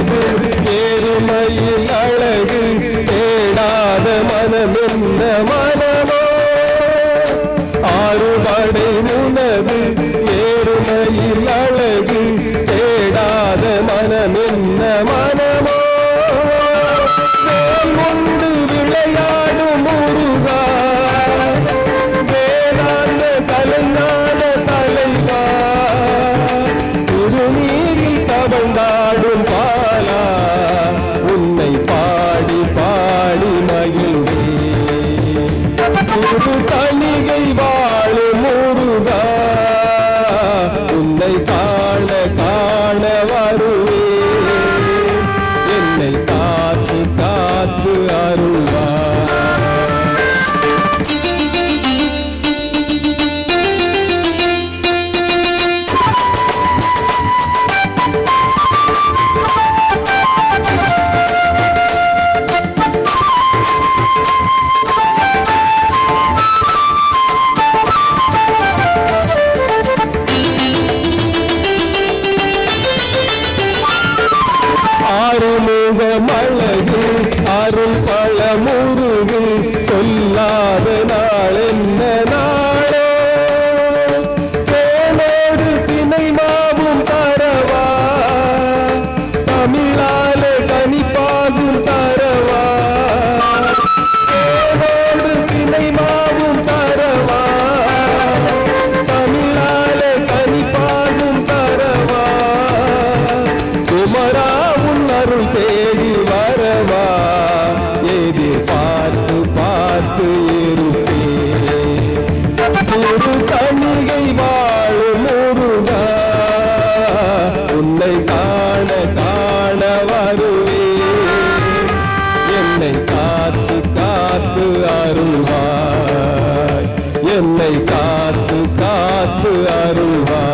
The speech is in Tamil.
உனது ஏறுமையில் அழகு தேடாத மனம் என்ன மனமோ ஆறுபடை உனது ஏறுமையில் அழகு தேடாத மனம் என்ன மனமோ வேல் கொண்டு விளையாடும் முருகா வேளாண்ட கலைஞான தலைவா திருநீரில் தவழ்ந்தாடும் பாலா உன்னை பாடி பாடி மகிழ்ந்தேன் புது தணிகை வாழும் முருகா உன்னை காண காண வருவேன் என்னை காத்து காத்து அருள்வாய் ஆறுமுகமழகு அருள் பழமுருகு சொல்லாத நாள் என்ன நாளோ தேனோடு தினை மாவும் தரவா தமிழாலே கனிப்பாகும் தரவா தேனோடு தினை மாவும் தரவா தமிழாலே கனிப்பாகும் தரவா குமரா அருள் தேடி வரவா எதிர்பார்த்து பார்த்து இருப்பேன் ஒரு தணிகை வாழும் முருகா உன்னை காண காண வருவேன் என்னை காத்து காத்து அருள்வாய் என்னை காத்து காத்து அருள்வாய்